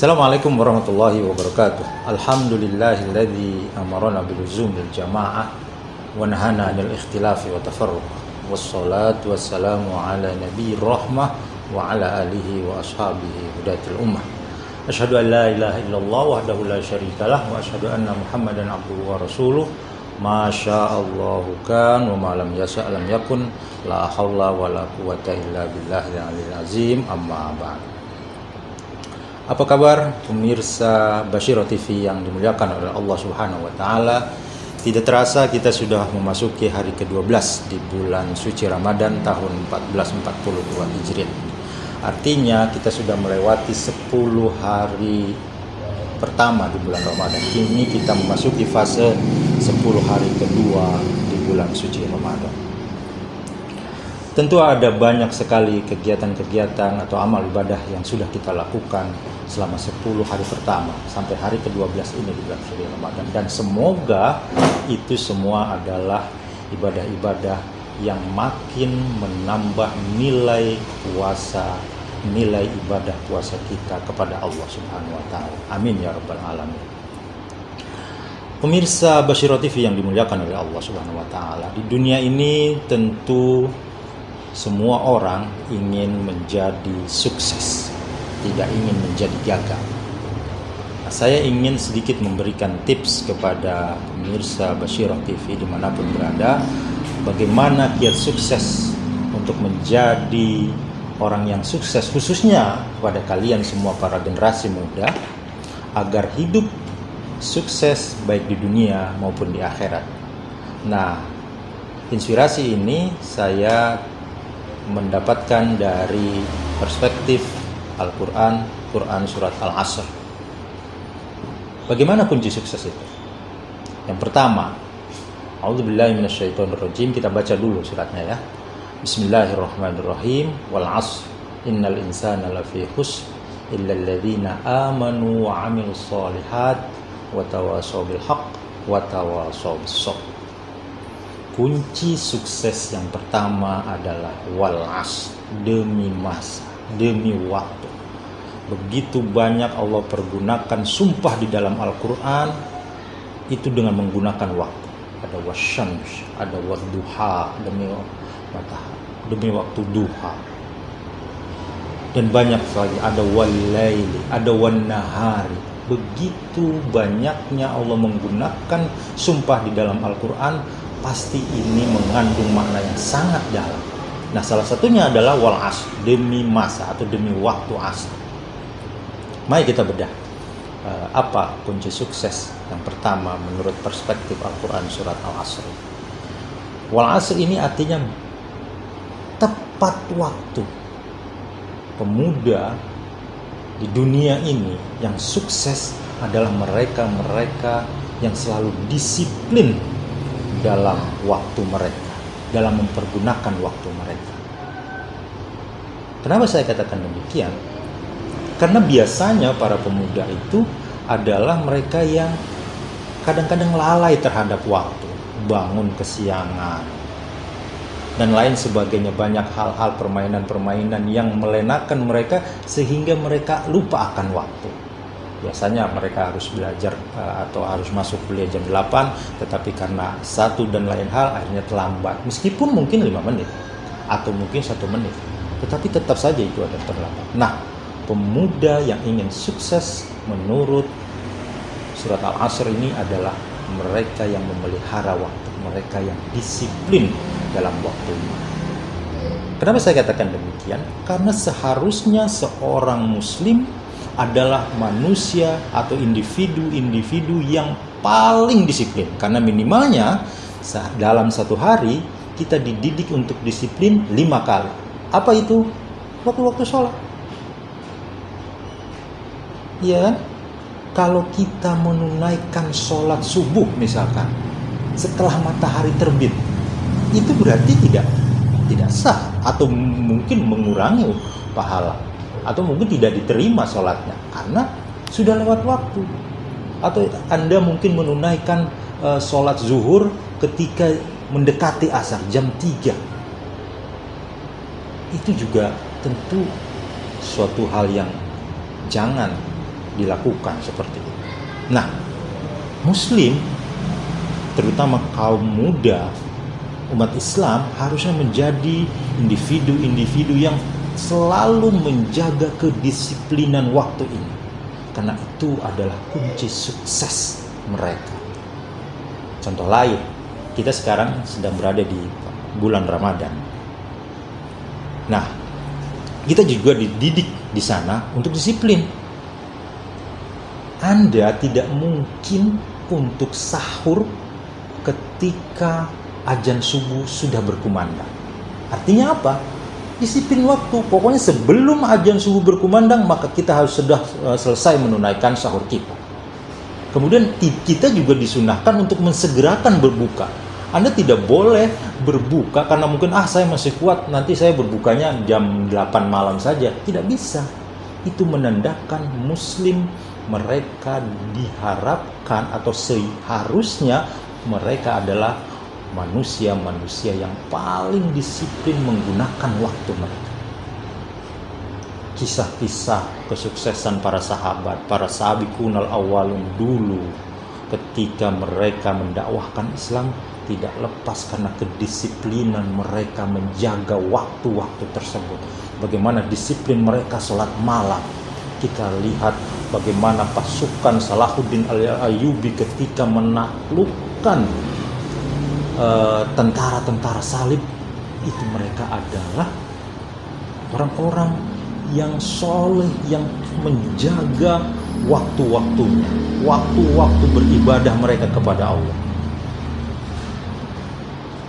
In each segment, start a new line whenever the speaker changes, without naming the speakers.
Assalamualaikum warahmatullahi wabarakatuh. Alhamdulillahilladzi amarana biluzumil jama'ah wa nahana 'anil ikhtilafi wa tafarruq. Wassalatu wassalamu ala nabiyir rahmah wa ala alihi wa ashabihi hudatil ummah. Asyhadu an la ilaha illallah wahdahu la syarikalah wa asyhadu anna Muhammadan abduhu wa rasuluh. Masyaallahu kan wa ma lam yasha' lam yakun. La haula wala quwwata illa billahil aliyyil azim. Amma ba'd. Apa kabar pemirsa Basyirah TV yang dimuliakan oleh Allah Subhanahu wa taala? Tidak terasa kita sudah memasuki hari ke-12 di bulan suci Ramadan tahun 1442 Hijriah. Artinya kita sudah melewati 10 hari pertama di bulan Ramadan. Kini kita memasuki fase 10 hari kedua di bulan suci Ramadan. Tentu ada banyak sekali kegiatan-kegiatan atau amal ibadah yang sudah kita lakukan selama 10 hari pertama sampai hari ke-12 ini di bulan suci Ramadan. Dan semoga itu semua adalah ibadah-ibadah yang makin menambah nilai puasa, nilai ibadah puasa kita kepada Allah Subhanahu wa taala. Amin ya rabbal alamin. Pemirsa Basyirah TV yang dimuliakan oleh Allah Subhanahu wa taala, di dunia ini tentu semua orang ingin menjadi sukses, tidak ingin menjadi gagal. Nah, saya ingin sedikit memberikan tips kepada pemirsa Basyirah TV dimanapun berada, bagaimana kiat sukses untuk menjadi orang yang sukses, khususnya kepada kalian semua para generasi muda, agar hidup sukses baik di dunia maupun di akhirat. Nah, inspirasi ini saya mendapatkan dari perspektif Al-Quran, Quran surat Al-Asr. Bagaimana kunci sukses itu? Yang pertama, A'udzubillahi minasyaitonirrajim. Kita baca dulu suratnya ya. Bismillahirrahmanirrahim. Wal 'ashr innal insana lafi khusr illal ladzina amanu wa 'amilus shalihat wa tawashaw bil haqq wa tawashaw bis sabr. Kunci sukses yang pertama adalah wal 'ashr, demi masa, demi waktu. Begitu banyak Allah pergunakan sumpah di dalam Al-Quran itu dengan menggunakan waktu. Ada wasyams, ada wadduha, demi matahari, demi waktu duha. Dan banyak lagi, ada walaili, ada wannahari. Begitu banyaknya Allah menggunakan sumpah di dalam Al-Quran, pasti ini mengandung makna yang sangat dalam. Nah, salah satunya adalah wal 'ashr, demi masa atau demi waktu asr. Mari kita bedah apa kunci sukses yang pertama menurut perspektif Al-Quran surat Al-Asr. Wal 'ashr ini artinya tepat waktu. Pemuda di dunia ini yang sukses adalah mereka-mereka yang selalu disiplin dalam waktu mereka, dalam mempergunakan waktu mereka. Kenapa saya katakan demikian? Karena biasanya para pemuda itu adalah mereka yang kadang-kadang lalai terhadap waktu, bangun kesiangan, dan lain sebagainya. Banyak hal-hal permainan-permainan yang melenakan mereka sehingga mereka lupa akan waktu. Biasanya mereka harus belajar atau harus masuk kuliah jam 8, tetapi karena satu dan lain hal akhirnya terlambat. Meskipun mungkin 5 menit atau mungkin 1 menit, tetapi tetap saja itu ada terlambat. Nah, pemuda yang ingin sukses menurut surat Al-Asr ini adalah mereka yang memelihara waktu, mereka yang disiplin dalam waktunya. Kenapa saya katakan demikian? Karena seharusnya seorang muslim adalah manusia atau individu yang paling disiplin. Karena minimalnya dalam satu hari kita dididik untuk disiplin 5 kali. Apa itu? Waktu-waktu sholat. Iya kan? Kalau kita menunaikan sholat subuh misalkan setelah matahari terbit, itu berarti tidak sah atau mungkin mengurangi pahala, atau mungkin tidak diterima sholatnya karena sudah lewat waktu. Atau Anda mungkin menunaikan sholat zuhur ketika mendekati asar jam 3. Itu juga tentu suatu hal yang jangan dilakukan seperti itu. Nah, Muslim, terutama kaum muda, umat Islam harusnya menjadi individu-individu yang selalu menjaga kedisiplinan waktu ini, karena itu adalah kunci sukses mereka. Contoh lain, kita sekarang sedang berada di bulan Ramadan. Nah, kita juga dididik di sana untuk disiplin. Anda tidak mungkin untuk sahur ketika azan subuh sudah berkumandang. Artinya apa? Disiplin waktu. Pokoknya sebelum azan subuh berkumandang, maka kita harus sudah selesai menunaikan sahur kita. Kemudian kita juga disunahkan untuk mensegerakan berbuka. Anda tidak boleh berbuka karena mungkin saya masih kuat, nanti saya berbukanya jam 8 malam saja. Tidak bisa. Itu menandakan Muslim mereka diharapkan atau seharusnya mereka adalah manusia-manusia yang paling disiplin menggunakan waktu mereka. Kisah-kisah kesuksesan para sahabat, para sabiqunal awwalun dulu ketika mereka mendakwahkan Islam tidak lepas karena kedisiplinan mereka menjaga waktu-waktu tersebut. Bagaimana disiplin mereka sholat malam. Kita lihat bagaimana pasukan Salahuddin Al-Ayyubi ketika menaklukkan tentara-tentara salib, itu mereka adalah orang-orang yang soleh, yang menjaga waktu-waktunya, waktu-waktu beribadah mereka kepada Allah.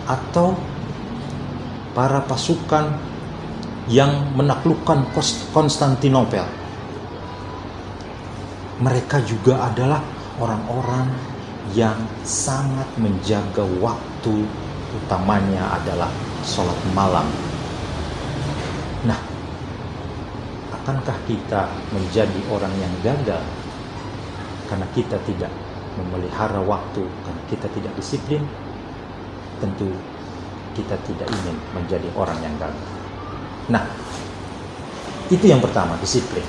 Atau para pasukan yang menaklukkan Konstantinopel, mereka juga adalah orang-orang yang sangat menjaga waktu, utamanya adalah sholat malam. Nah, akankah kita menjadi orang yang gagal karena kita tidak memelihara waktu, karena kita tidak disiplin? Tentu kita tidak ingin menjadi orang yang gagal. Nah, itu yang pertama, disiplin.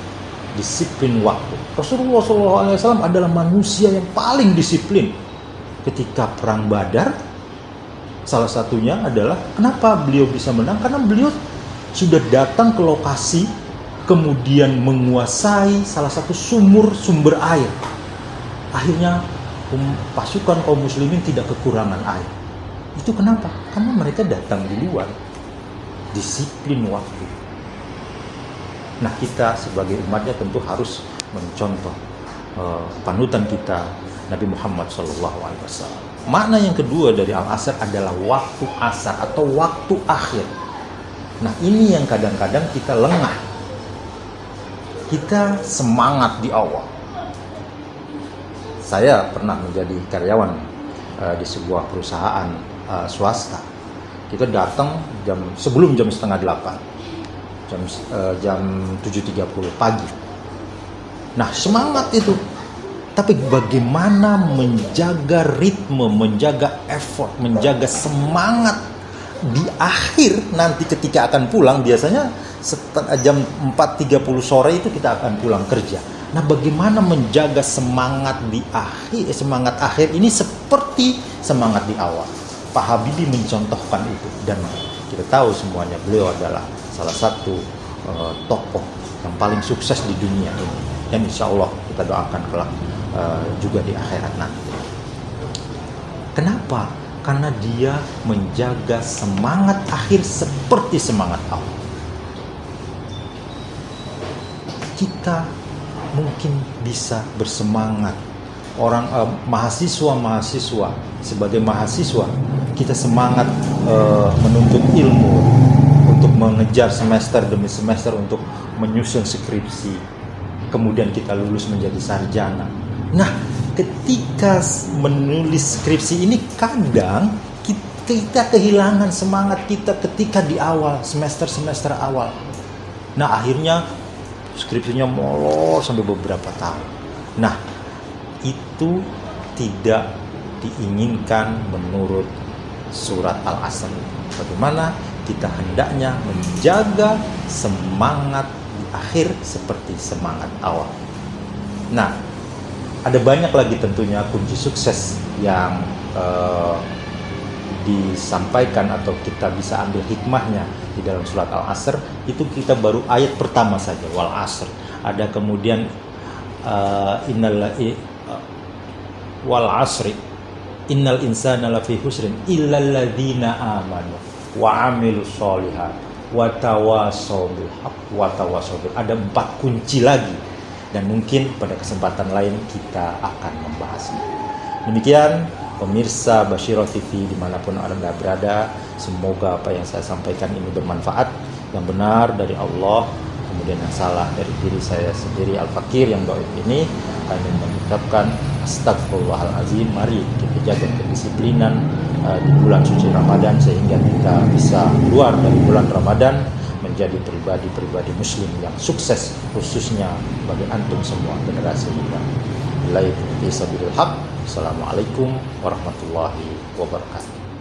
Disiplin waktu. Rasulullah SAW adalah manusia yang paling disiplin. Ketika perang Badar, salah satunya adalah kenapa beliau bisa menang? Karena beliau sudah datang ke lokasi, kemudian menguasai salah satu sumber air. Akhirnya pasukan kaum muslimin tidak kekurangan air. Itu kenapa? Karena mereka datang duluan. Disiplin waktu. Nah, kita sebagai umatnya tentu harus mencontoh panutan kita, Nabi Muhammad SAW. Makna yang kedua dari Al-Asr adalah waktu asar atau waktu akhir. Nah, ini yang kadang-kadang kita lengah. Kita semangat di awal. Saya pernah menjadi karyawan di sebuah perusahaan swasta. Kita datang sebelum jam 7:30. Jam 7.30 pagi. Nah, semangat itu. Tapi bagaimana menjaga ritme, menjaga effort, menjaga semangat di akhir nanti ketika akan pulang. Biasanya jam 4.30 sore itu kita akan pulang kerja. Nah, bagaimana menjaga semangat di akhir, semangat akhir ini seperti semangat di awal. Pak Habibie mencontohkan itu, dan kita tahu semuanya beliau adalah salah satu tokoh yang paling sukses di dunia ini, dan insya Allah kita doakan kelak juga di akhirat nanti. Kenapa? Karena dia menjaga semangat akhir seperti semangat awal. Kita mungkin bisa bersemangat. Orang mahasiswa sebagai mahasiswa kita semangat menuntut ilmu, untuk mengejar semester demi semester untuk menyusun skripsi, kemudian kita lulus menjadi sarjana. Nah, ketika menulis skripsi ini kadang kita kehilangan semangat kita ketika di awal semester awal. Nah, akhirnya skripsinya molor sampai beberapa tahun. Nah, itu tidak diinginkan menurut surat Al-Asr. Bagaimana kita hendaknya menjaga semangat di akhir seperti semangat awal. Nah, ada banyak lagi tentunya kunci sukses yang disampaikan atau kita bisa ambil hikmahnya di dalam surat Al-Asr. Itu kita baru ayat pertama saja, wal asr. Ada kemudian wal asri innal insana lafi husrin illal ladzina amanu wa amilus sholihat wa tawassaw bil haqq wa tawassaw bil. Ada 4 kunci lagi dan mungkin pada kesempatan lain kita akan membahasnya. Demikian pemirsa Basyirah TV dimanapun Anda berada, semoga apa yang saya sampaikan ini bermanfaat, yang benar dari Allah, kemudian yang salah dari diri saya sendiri Al-Fakir yang dhaif ini. Kami mengucapkan astagfirullahalazim. Mari kita jaga kedisiplinan di bulan suci Ramadan sehingga kita bisa keluar dari bulan Ramadan menjadi pribadi-pribadi muslim yang sukses, khususnya bagi antum semua generasi muda. Billahi taufiq. Assalamualaikum warahmatullahi wabarakatuh.